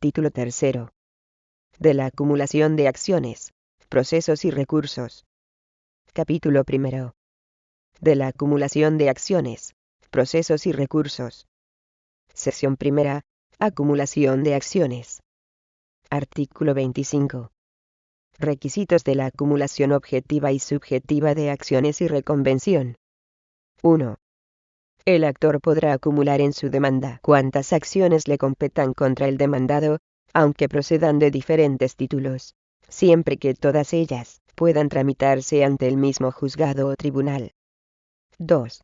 Título tercero. De la acumulación de acciones, procesos y recursos. Capítulo primero. De la acumulación de acciones, procesos y recursos. Sección primera. Acumulación de acciones. Artículo 25. Requisitos de la acumulación objetiva y subjetiva de acciones y reconvención. 1. El actor podrá acumular en su demanda cuantas acciones le competan contra el demandado, aunque procedan de diferentes títulos, siempre que todas ellas puedan tramitarse ante el mismo juzgado o tribunal. 2.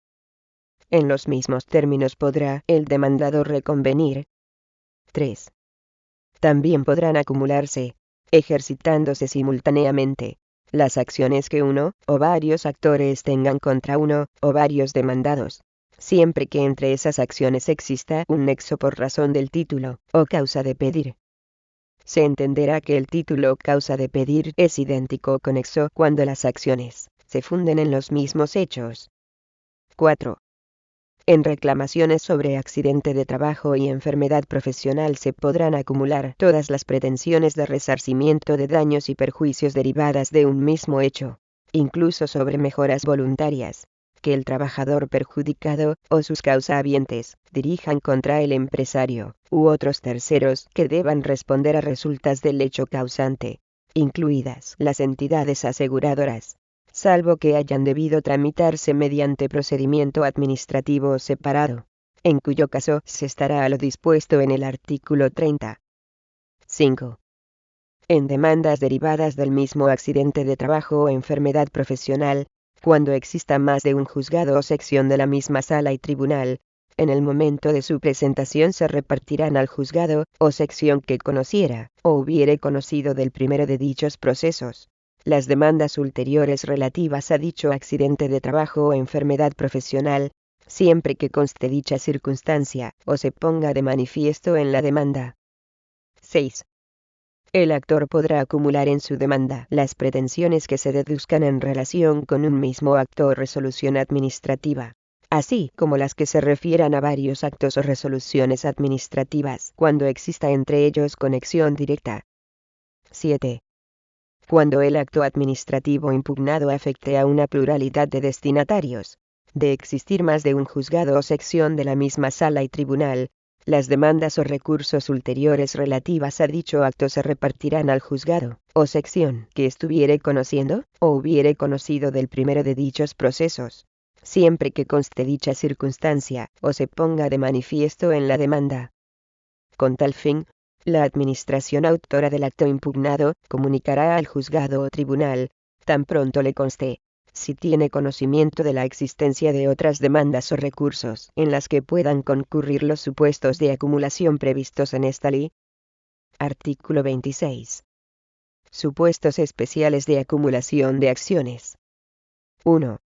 En los mismos términos podrá el demandado reconvenir. 3. También podrán acumularse, ejercitándose simultáneamente, las acciones que uno o varios actores tengan contra uno o varios demandados, siempre que entre esas acciones exista un nexo por razón del título o causa de pedir. Se entenderá que el título o causa de pedir es idéntico o conexo cuando las acciones se funden en los mismos hechos. 4. En reclamaciones sobre accidente de trabajo y enfermedad profesional se podrán acumular todas las pretensiones de resarcimiento de daños y perjuicios derivadas de un mismo hecho, incluso sobre mejoras voluntarias que el trabajador perjudicado o sus causahabientes dirijan contra el empresario u otros terceros que deban responder a resultas del hecho causante, incluidas las entidades aseguradoras, salvo que hayan debido tramitarse mediante procedimiento administrativo separado, en cuyo caso se estará a lo dispuesto en el artículo 30. 5. En demandas derivadas del mismo accidente de trabajo o enfermedad profesional, cuando exista más de un juzgado o sección de la misma sala y tribunal, en el momento de su presentación se repartirán al juzgado o sección que conociera o hubiere conocido del primero de dichos procesos las demandas ulteriores relativas a dicho accidente de trabajo o enfermedad profesional, siempre que conste dicha circunstancia o se ponga de manifiesto en la demanda. 6. El actor podrá acumular en su demanda las pretensiones que se deduzcan en relación con un mismo acto o resolución administrativa, así como las que se refieran a varios actos o resoluciones administrativas cuando exista entre ellos conexión directa. 7. Cuando el acto administrativo impugnado afecte a una pluralidad de destinatarios, de existir más de un juzgado o sección de la misma sala y tribunal, las demandas o recursos ulteriores relativas a dicho acto se repartirán al juzgado o sección que estuviere conociendo o hubiere conocido del primero de dichos procesos, siempre que conste dicha circunstancia o se ponga de manifiesto en la demanda. Con tal fin, la administración autora del acto impugnado comunicará al juzgado o tribunal, tan pronto le conste, si tiene conocimiento de la existencia de otras demandas o recursos en las que puedan concurrir los supuestos de acumulación previstos en esta ley. Artículo 26. Supuestos especiales de acumulación de acciones. 1.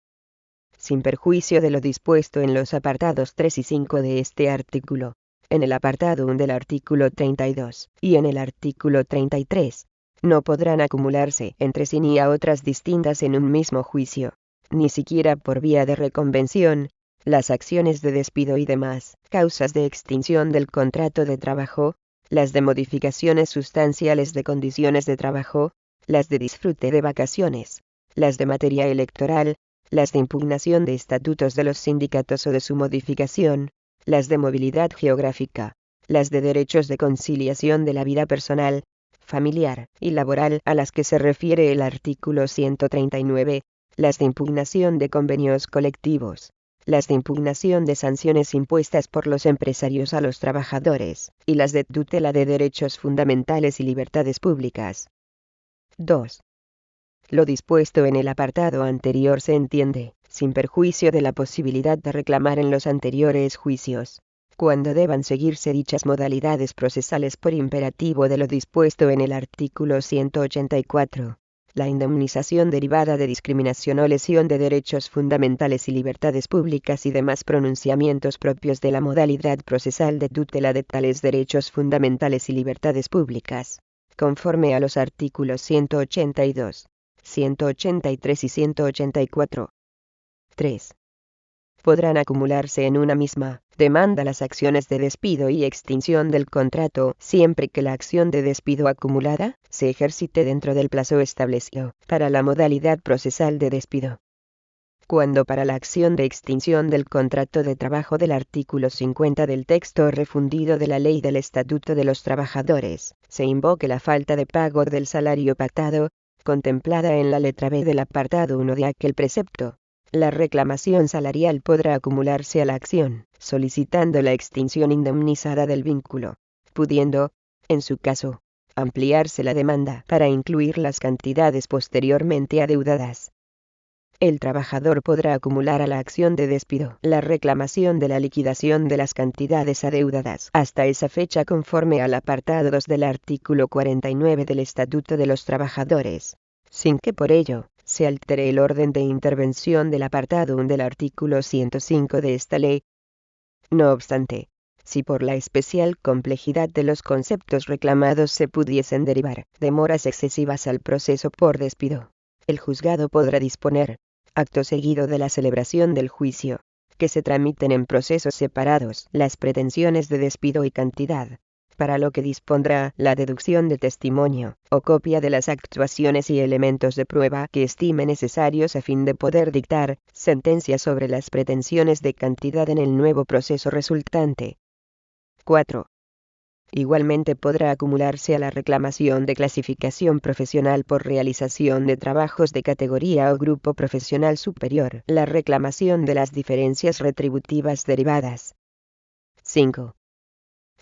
Sin perjuicio de lo dispuesto en los apartados 3 y 5 de este artículo, en el apartado 1 del artículo 32 y en el artículo 33, no podrán acumularse entre sí ni a otras distintas en un mismo juicio, ni siquiera por vía de reconvención, las acciones de despido y demás causas de extinción del contrato de trabajo, las de modificaciones sustanciales de condiciones de trabajo, las de disfrute de vacaciones, las de materia electoral, las de impugnación de estatutos de los sindicatos o de su modificación, las de movilidad geográfica, las de derechos de conciliación de la vida personal, familiar y laboral a las que se refiere el artículo 139, las de impugnación de convenios colectivos, las de impugnación de sanciones impuestas por los empresarios a los trabajadores, y las de tutela de derechos fundamentales y libertades públicas. 2. Lo dispuesto en el apartado anterior se entiende, sin perjuicio de la posibilidad de reclamar en los anteriores juicios, cuando deban seguirse dichas modalidades procesales por imperativo de lo dispuesto en el artículo 184, la indemnización derivada de discriminación o lesión de derechos fundamentales y libertades públicas y demás pronunciamientos propios de la modalidad procesal de tutela de tales derechos fundamentales y libertades públicas, conforme a los artículos 182. 183 y 184. 3. podrán acumularse en una misma demanda las acciones de despido y extinción del contrato, siempre que la acción de despido acumulada se ejercite dentro del plazo establecido para la modalidad procesal de despido. Cuando para la acción de extinción del contrato de trabajo del artículo 50 del texto refundido de la Ley del Estatuto de los Trabajadores, se invoque la falta de pago del salario pactado, contemplada en la letra B del apartado 1 de aquel precepto, la reclamación salarial podrá acumularse a la acción, solicitando la extinción indemnizada del vínculo, pudiendo, en su caso, ampliarse la demanda para incluir las cantidades posteriormente adeudadas. El trabajador podrá acumular a la acción de despido la reclamación de la liquidación de las cantidades adeudadas hasta esa fecha conforme al apartado 2 del artículo 49 del Estatuto de los Trabajadores, sin que por ello se altere el orden de intervención del apartado 1 del artículo 105 de esta ley. No obstante, si por la especial complejidad de los conceptos reclamados se pudiesen derivar demoras excesivas al proceso por despido, el juzgado podrá disponer, acto seguido de la celebración del juicio, que se tramiten en procesos separados las pretensiones de despido y cantidad, para lo que dispondrá la deducción de testimonio o copia de las actuaciones y elementos de prueba que estime necesarios a fin de poder dictar sentencia sobre las pretensiones de cantidad en el nuevo proceso resultante. 4. Igualmente podrá acumularse a la reclamación de clasificación profesional por realización de trabajos de categoría o grupo profesional superior la reclamación de las diferencias retributivas derivadas. 5.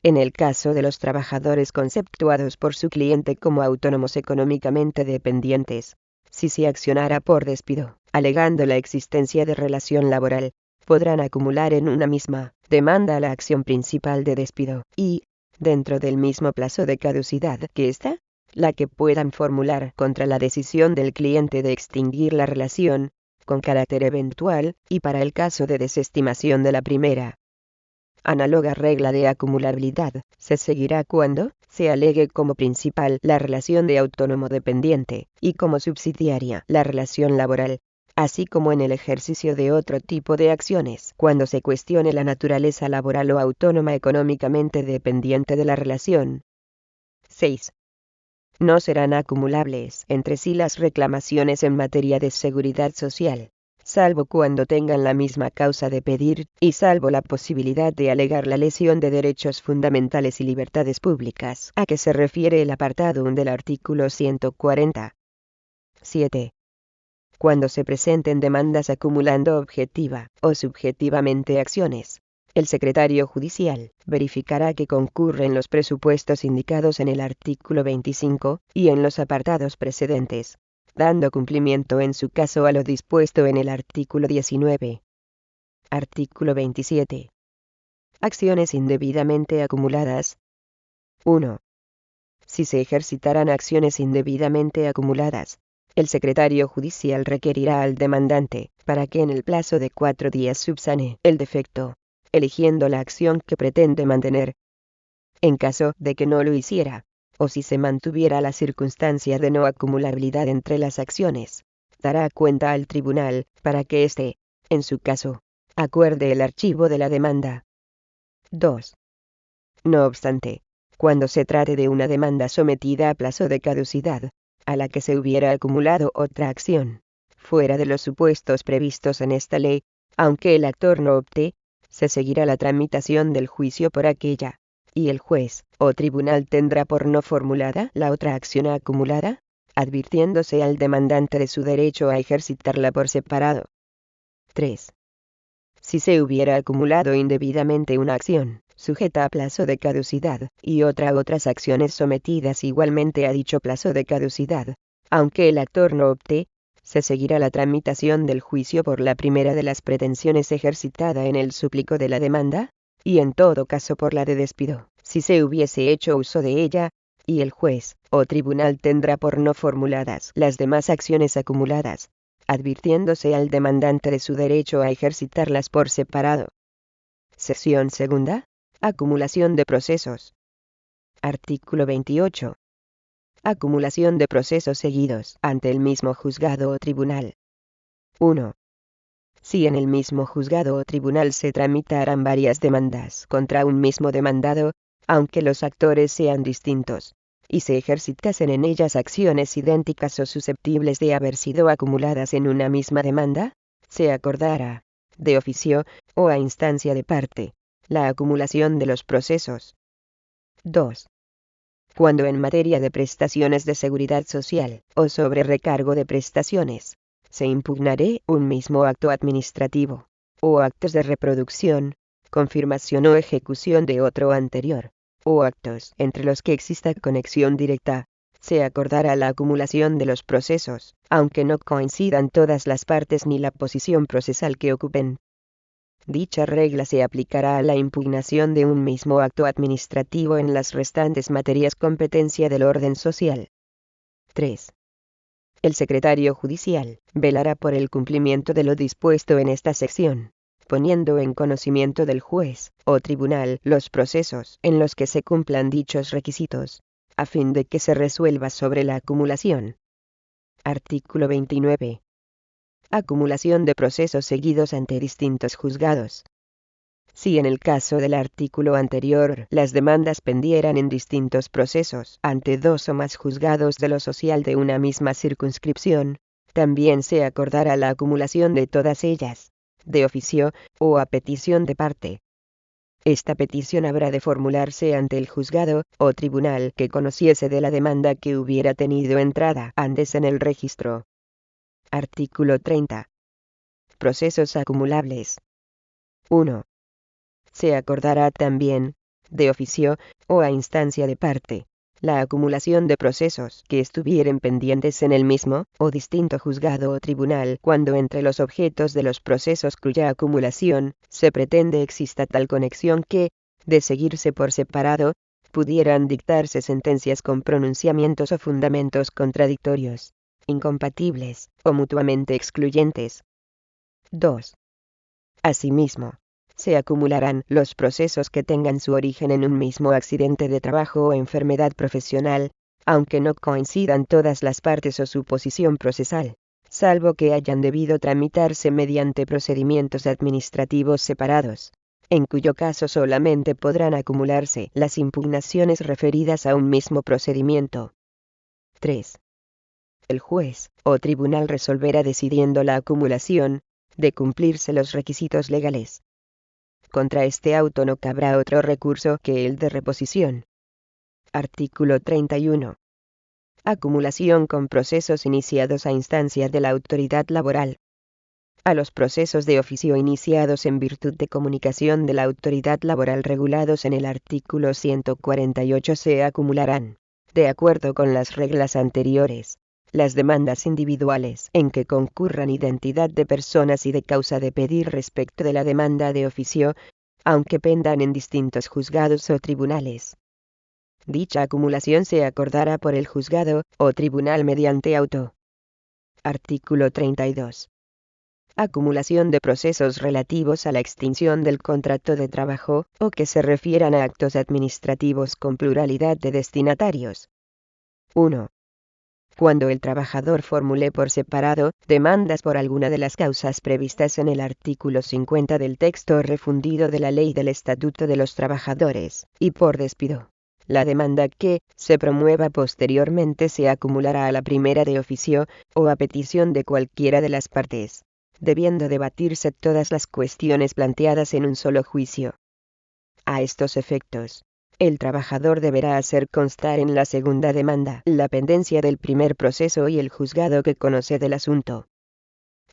En el caso de los trabajadores conceptuados por su cliente como autónomos económicamente dependientes, si se accionara por despido, alegando la existencia de relación laboral, podrán acumular en una misma demanda la acción principal de despido y, dentro del mismo plazo de caducidad que ésta, la que puedan formular contra la decisión del cliente de extinguir la relación, con carácter eventual, y para el caso de desestimación de la primera. Análoga regla de acumulabilidad se seguirá cuando se alegue como principal la relación de autónomo dependiente y como subsidiaria la relación laboral, así como en el ejercicio de otro tipo de acciones cuando se cuestione la naturaleza laboral o autónoma económicamente dependiente de la relación. 6. No serán acumulables entre sí las reclamaciones en materia de seguridad social, salvo cuando tengan la misma causa de pedir, y salvo la posibilidad de alegar la lesión de derechos fundamentales y libertades públicas, a que se refiere el apartado 1 del artículo 140. 7. Cuando se presenten demandas acumulando objetiva o subjetivamente acciones, el secretario judicial verificará que concurren los presupuestos indicados en el artículo 25 y en los apartados precedentes, dando cumplimiento en su caso a lo dispuesto en el artículo 19. Artículo 27. Acciones indebidamente acumuladas. 1. Si se ejercitarán acciones indebidamente acumuladas, el secretario judicial requerirá al demandante, para que en el plazo de 4 días subsane el defecto, eligiendo la acción que pretende mantener. En caso de que no lo hiciera, o si se mantuviera la circunstancia de no acumulabilidad entre las acciones, dará cuenta al tribunal, para que éste, en su caso, acuerde el archivo de la demanda. 2. No obstante, cuando se trate de una demanda sometida a plazo de caducidad, a la que se hubiera acumulado otra acción, fuera de los supuestos previstos en esta ley, aunque el actor no opte, se seguirá la tramitación del juicio por aquella, y el juez o tribunal tendrá por no formulada la otra acción acumulada, advirtiéndose al demandante de su derecho a ejercitarla por separado. 3. Si se hubiera acumulado indebidamente una acción, sujeta a plazo de caducidad, y otras acciones sometidas igualmente a dicho plazo de caducidad, aunque el actor no opte, se seguirá la tramitación del juicio por la primera de las pretensiones ejercitada en el súplico de la demanda, y en todo caso por la de despido, si se hubiese hecho uso de ella, y el juez o tribunal tendrá por no formuladas las demás acciones acumuladas, advirtiéndose al demandante de su derecho a ejercitarlas por separado. Sección segunda. Acumulación de procesos. Artículo 28. Acumulación de procesos seguidos ante el mismo juzgado o tribunal. 1. Si en el mismo juzgado o tribunal se tramitaran varias demandas contra un mismo demandado, aunque los actores sean distintos, y se ejercitasen en ellas acciones idénticas o susceptibles de haber sido acumuladas en una misma demanda, se acordará, de oficio, o a instancia de parte, la acumulación de los procesos. 2. Cuando en materia de prestaciones de seguridad social, o sobre recargo de prestaciones, se impugnare un mismo acto administrativo, o actos de reproducción, confirmación o ejecución de otro anterior, o actos entre los que exista conexión directa, se acordará la acumulación de los procesos, aunque no coincidan todas las partes ni la posición procesal que ocupen. Dicha regla se aplicará a la impugnación de un mismo acto administrativo en las restantes materias competencia del orden social. 3. El secretario judicial velará por el cumplimiento de lo dispuesto en esta sección, poniendo en conocimiento del juez o tribunal los procesos en los que se cumplan dichos requisitos, a fin de que se resuelva sobre la acumulación. Artículo 29. Acumulación de procesos seguidos ante distintos juzgados. Si en el caso del artículo anterior las demandas pendieran en distintos procesos ante dos o más juzgados de lo social de una misma circunscripción, también se acordará la acumulación de todas ellas, de oficio, o a petición de parte. Esta petición habrá de formularse ante el juzgado o tribunal que conociese de la demanda que hubiera tenido entrada antes en el registro. Artículo 30. Procesos acumulables. 1. Se acordará también, de oficio, o a instancia de parte, la acumulación de procesos que estuvieren pendientes en el mismo o distinto juzgado o tribunal cuando entre los objetos de los procesos cuya acumulación se pretende exista tal conexión que, de seguirse por separado, pudieran dictarse sentencias con pronunciamientos o fundamentos contradictorios, incompatibles o mutuamente excluyentes. 2. Asimismo, se acumularán los procesos que tengan su origen en un mismo accidente de trabajo o enfermedad profesional, aunque no coincidan todas las partes o su posición procesal, salvo que hayan debido tramitarse mediante procedimientos administrativos separados, en cuyo caso solamente podrán acumularse las impugnaciones referidas a un mismo procedimiento. 3. El juez o tribunal resolverá decidiendo la acumulación, de cumplirse los requisitos legales. Contra este auto no cabrá otro recurso que el de reposición. Artículo 31. Acumulación con procesos iniciados a instancia de la autoridad laboral. A los procesos de oficio iniciados en virtud de comunicación de la autoridad laboral regulados en el artículo 148 se acumularán, de acuerdo con las reglas anteriores, las demandas individuales en que concurran identidad de personas y de causa de pedir respecto de la demanda de oficio, aunque pendan en distintos juzgados o tribunales. Dicha acumulación se acordará por el juzgado o tribunal mediante auto. Artículo 32. Acumulación de procesos relativos a la extinción del contrato de trabajo, o que se refieran a actos administrativos con pluralidad de destinatarios. 1. Cuando el trabajador formule por separado demandas por alguna de las causas previstas en el artículo 50 del texto refundido de la Ley del Estatuto de los Trabajadores, y por despido. La demanda que se promueva posteriormente se acumulará a la primera de oficio, o a petición de cualquiera de las partes, debiendo debatirse todas las cuestiones planteadas en un solo juicio. A estos efectos, el trabajador deberá hacer constar en la segunda demanda la pendencia del primer proceso y el juzgado que conoce del asunto.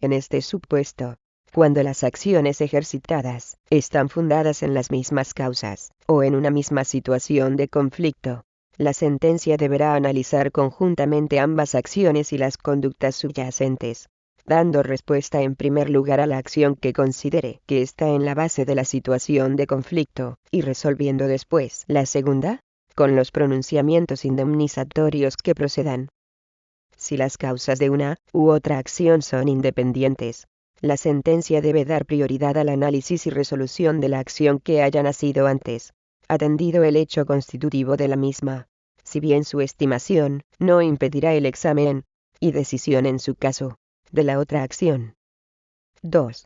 En este supuesto, cuando las acciones ejercitadas están fundadas en las mismas causas, o en una misma situación de conflicto, la sentencia deberá analizar conjuntamente ambas acciones y las conductas subyacentes, dando respuesta en primer lugar a la acción que considere que está en la base de la situación de conflicto, y resolviendo después la segunda, con los pronunciamientos indemnizatorios que procedan. Si las causas de una u otra acción son independientes, la sentencia debe dar prioridad al análisis y resolución de la acción que haya nacido antes, atendido el hecho constitutivo de la misma, si bien su estimación no impedirá el examen y decisión en su caso de la otra acción. 2.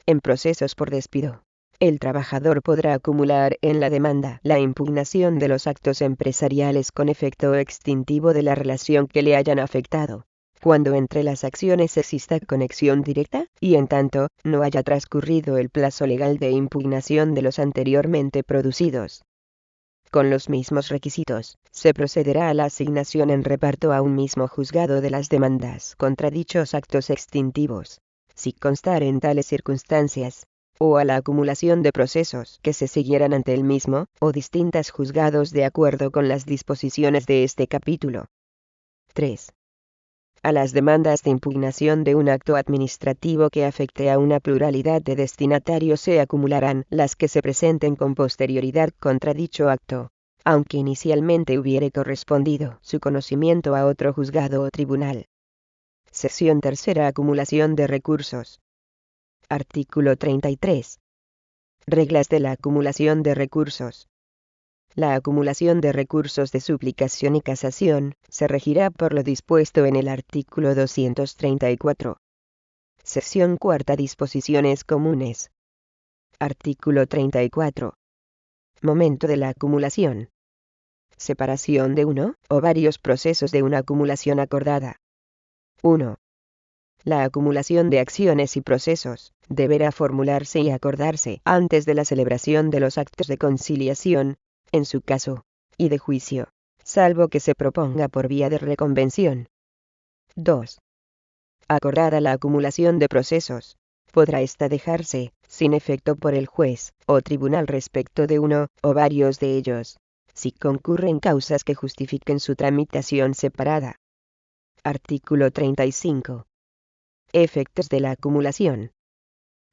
En procesos por despido, el trabajador podrá acumular en la demanda la impugnación de los actos empresariales con efecto extintivo de la relación que le hayan afectado, cuando entre las acciones exista conexión directa, y en tanto no haya transcurrido el plazo legal de impugnación de los anteriormente producidos. Con los mismos requisitos, se procederá a la asignación en reparto a un mismo juzgado de las demandas contra dichos actos extintivos, si constaren tales circunstancias, o a la acumulación de procesos que se siguieran ante el mismo, o distintos juzgados de acuerdo con las disposiciones de este capítulo. 3. A las demandas de impugnación de un acto administrativo que afecte a una pluralidad de destinatarios se acumularán las que se presenten con posterioridad contra dicho acto, aunque inicialmente hubiere correspondido su conocimiento a otro juzgado o tribunal. Sección tercera. Acumulación de recursos. Artículo 33. Reglas de la acumulación de recursos. La acumulación de recursos de suplicación y casación se regirá por lo dispuesto en el artículo 234. Sección cuarta. Disposiciones comunes. Artículo 34. Momento de la acumulación. Separación de uno o varios procesos de una acumulación acordada. 1. La acumulación de acciones y procesos deberá formularse y acordarse antes de la celebración de los actos de conciliación, en su caso, y de juicio, salvo que se proponga por vía de reconvención. 2. Acordada la acumulación de procesos, podrá ésta dejarse, sin efecto por el juez o tribunal respecto de uno o varios de ellos, si concurren causas que justifiquen su tramitación separada. Artículo 35. Efectos de la acumulación.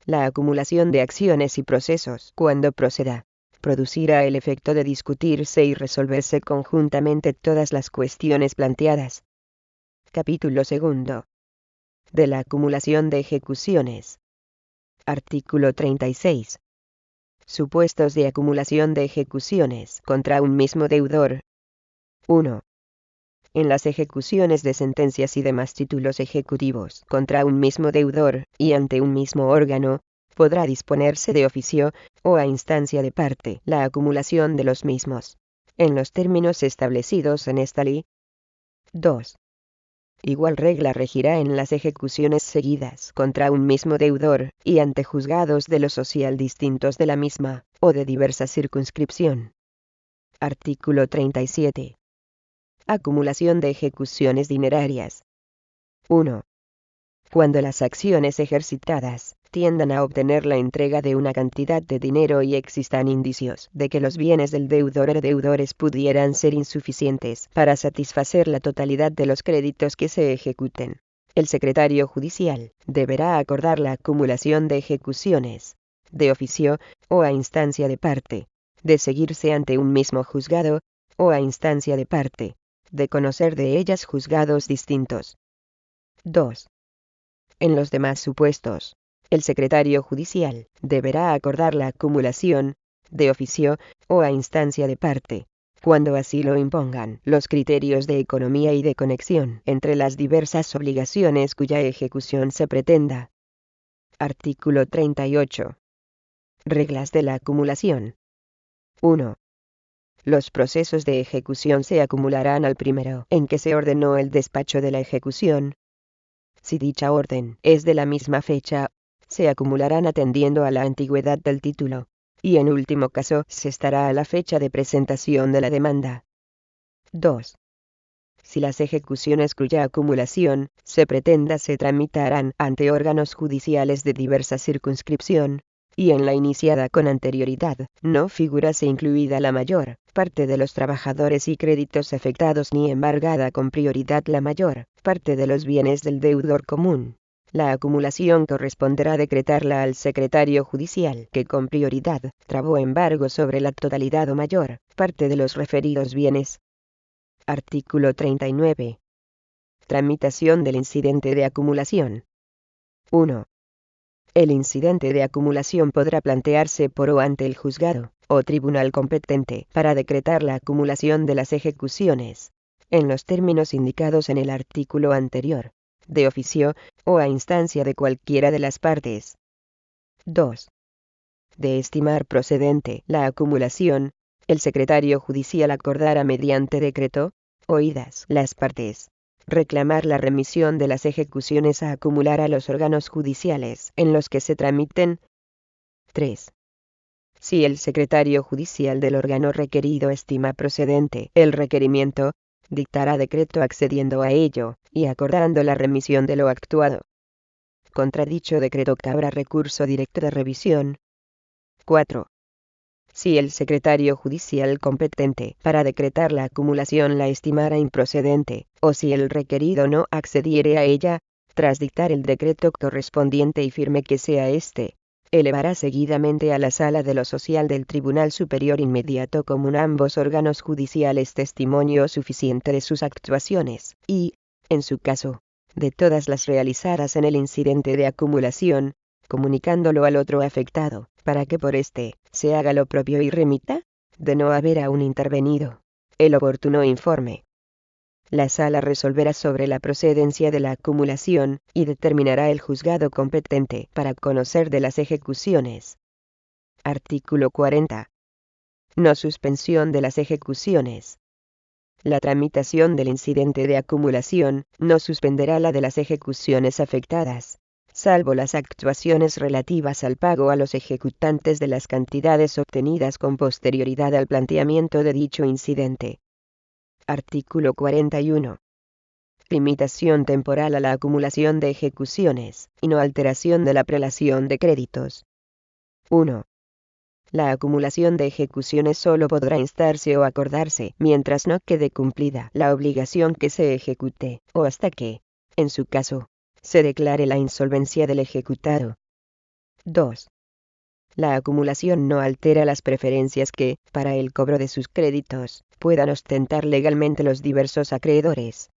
La acumulación de acciones y procesos, cuando proceda, producirá el efecto de discutirse y resolverse conjuntamente todas las cuestiones planteadas. Capítulo segundo. De la acumulación de ejecuciones. Artículo 36. Supuestos de acumulación de ejecuciones contra un mismo deudor. 1. En las ejecuciones de sentencias y demás títulos ejecutivos contra un mismo deudor, y ante un mismo órgano, podrá disponerse de oficio, o a instancia de parte, la acumulación de los mismos, en los términos establecidos en esta ley. 2. Igual regla regirá en las ejecuciones seguidas contra un mismo deudor, y ante juzgados de lo social distintos de la misma, o de diversa circunscripción. Artículo 37. Acumulación de ejecuciones dinerarias. 1. Cuando las acciones ejercitadas tiendan a obtener la entrega de una cantidad de dinero y existan indicios de que los bienes del deudor o deudores pudieran ser insuficientes para satisfacer la totalidad de los créditos que se ejecuten, el secretario judicial deberá acordar la acumulación de ejecuciones, de oficio, o a instancia de parte, de seguirse ante un mismo juzgado, o a instancia de parte, de conocer de ellas juzgados distintos. 2. En los demás supuestos, el secretario judicial deberá acordar la acumulación, de oficio, o a instancia de parte, cuando así lo impongan los criterios de economía y de conexión entre las diversas obligaciones cuya ejecución se pretenda. Artículo 38. Reglas de la acumulación. 1. Los procesos de ejecución se acumularán al primero en que se ordenó el despacho de la ejecución. Si dicha orden es de la misma fecha, se acumularán atendiendo a la antigüedad del título, y en último caso se estará a la fecha de presentación de la demanda. 2. Si las ejecuciones cuya acumulación se pretenda se tramitarán ante órganos judiciales de diversa circunscripción, y en la iniciada con anterioridad no figurase incluida la mayor parte de los trabajadores y créditos afectados ni embargada con prioridad la mayor parte de los bienes del deudor común, la acumulación corresponderá decretarla al secretario judicial que con prioridad trabó embargo sobre la totalidad o mayor parte de los referidos bienes. Artículo 39. Tramitación del incidente de acumulación. 1. El incidente de acumulación podrá plantearse por o ante el juzgado o tribunal competente para decretar la acumulación de las ejecuciones, en los términos indicados en el artículo anterior, de oficio, o a instancia de cualquiera de las partes. 2. De estimar procedente la acumulación, el secretario judicial acordara mediante decreto, oídas las partes, reclamar la remisión de las ejecuciones a acumular a los órganos judiciales en los que se tramiten. 3. Si el secretario judicial del órgano requerido estima procedente el requerimiento, dictará decreto accediendo a ello, y acordando la remisión de lo actuado. Contra dicho decreto cabrá recurso directo de revisión. 4. Si el secretario judicial competente para decretar la acumulación la estimara improcedente, o si el requerido no accediere a ella, tras dictar el decreto correspondiente y firme que sea éste, elevará seguidamente a la Sala de lo Social del Tribunal Superior Inmediato común a ambos órganos judiciales testimonio suficiente de sus actuaciones, y, en su caso, de todas las realizadas en el incidente de acumulación, comunicándolo al otro afectado, para que por éste se haga lo propio y remita, de no haber aún intervenido, el oportuno informe. La sala resolverá sobre la procedencia de la acumulación, y determinará el juzgado competente para conocer de las ejecuciones. Artículo 40. No suspensión de las ejecuciones. La tramitación del incidente de acumulación no suspenderá la de las ejecuciones afectadas, salvo las actuaciones relativas al pago a los ejecutantes de las cantidades obtenidas con posterioridad al planteamiento de dicho incidente. Artículo 41. Limitación temporal a la acumulación de ejecuciones, y no alteración de la prelación de créditos. 1. La acumulación de ejecuciones solo podrá instarse o acordarse mientras no quede cumplida la obligación que se ejecute, o hasta que, en su caso, se declare la insolvencia del ejecutado. 2. La acumulación no altera las preferencias que, para el cobro de sus créditos, puedan ostentar legalmente los diversos acreedores.